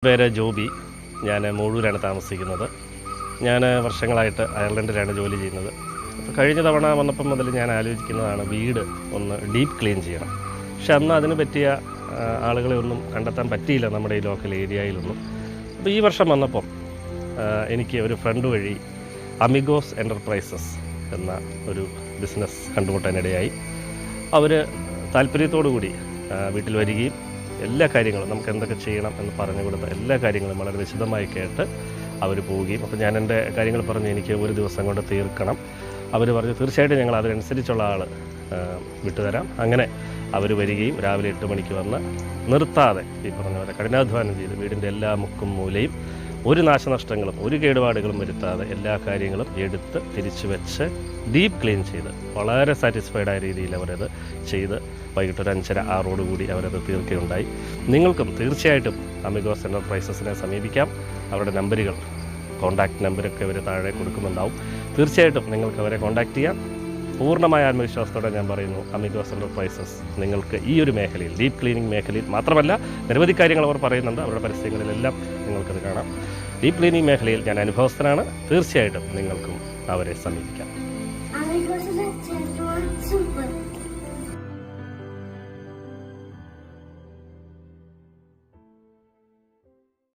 പേര് ജോബി. ഞാൻ മൂഴൂരാണ് താമസിക്കുന്നത്. ഞാൻ വർഷങ്ങളായിട്ട് അയർലൻഡിലാണ് ജോലി ചെയ്യുന്നത്. അപ്പോൾ കഴിഞ്ഞ തവണ വന്നപ്പം മുതൽ ഞാൻ ആലോചിക്കുന്നതാണ് വീട് ഒന്ന് ഡീപ്പ് ക്ലീൻ ചെയ്യണം. പക്ഷെ അന്ന് അതിന് പറ്റിയ ആളുകളെ ഒന്നും കണ്ടെത്താൻ പറ്റിയില്ല നമ്മുടെ ഈ ലോക്കൽ ഏരിയയിലൊന്നും. അപ്പോൾ ഈ വർഷം വന്നപ്പം എനിക്ക് ഒരു ഫ്രണ്ട് വഴി അമിഗോസ് എൻ്റർപ്രൈസസ് എന്ന ഒരു ബിസിനസ് കണ്ടുമുട്ടാനിടയായി. അവർ താല്പര്യത്തോടു കൂടി വീട്ടിൽ വരികയും എല്ലാ കാര്യങ്ങളും നമുക്ക് എന്തൊക്കെ ചെയ്യണം എന്ന് പറഞ്ഞു കൊടുത്ത എല്ലാ കാര്യങ്ങളും വളരെ വിശദമായി കേട്ട് അവർ പോവുകയും, അപ്പോൾ ഞാൻ എൻ്റെ കാര്യങ്ങൾ പറഞ്ഞ് എനിക്ക് ഒരു ദിവസം കൊണ്ട് തീർക്കണം. അവർ പറഞ്ഞു തീർച്ചയായിട്ടും ഞങ്ങൾ അതിനനുസരിച്ചുള്ള ആൾ വിട്ടുതരാം. അങ്ങനെ അവർ വരികയും രാവിലെ 8 മണിക്ക് വന്ന് നിർത്താതെ ഈ പറഞ്ഞ പോലെ കഠിനാധ്വാനം ചെയ്ത് വീടിൻ്റെ എല്ലാ മുക്കും മൂലയും ഒരു നാശനഷ്ടങ്ങളും ഒരു കേടുപാടുകളും വരുത്താതെ എല്ലാ കാര്യങ്ങളും എടുത്ത് തിരിച്ചു വെച്ച് ഡീപ്പ് ക്ലീൻ ചെയ്ത് വളരെ സാറ്റിസ്ഫൈഡായ രീതിയിൽ അവരത് ചെയ്ത് വൈകിട്ട് ഒരു 5:30-6 കൂടി അവരത് തീർക്കുകയുണ്ടായി. നിങ്ങൾക്കും തീർച്ചയായിട്ടും അമിഗോസ് എൻ്റർപ്രൈസസിനെ സമീപിക്കാം. അവരുടെ നമ്പറുകൾ, കോൺടാക്റ്റ് നമ്പരൊക്കെ അവർ താഴെ കൊടുക്കുന്നുണ്ടാവും. തീർച്ചയായിട്ടും നിങ്ങൾക്ക് അവരെ കോൺടാക്റ്റ് ചെയ്യാം. പൂർണ്ണമായ ആത്മവിശ്വാസത്തോടെ ഞാൻ പറയുന്നു, അമിഗോസ് എൻ്റർപ്രൈസസ് നിങ്ങൾക്ക് ഈ ഒരു മേഖലയിൽ, ഡീപ്പ് ക്ലീനിങ് മേഖലയിൽ മാത്രമല്ല നിരവധി കാര്യങ്ങൾ അവർ പറയുന്നുണ്ട്. അവരുടെ പരസ്യങ്ങളിലെല്ലാം നിങ്ങൾക്കത് കാണാം. ഡീപ്പ് ക്ലീനിങ് മേഖലയിൽ ഞാൻ അനുഭവസ്ഥനാണ്. തീർച്ചയായിട്ടും നിങ്ങൾക്കും അവരെ സമീപിക്കാം.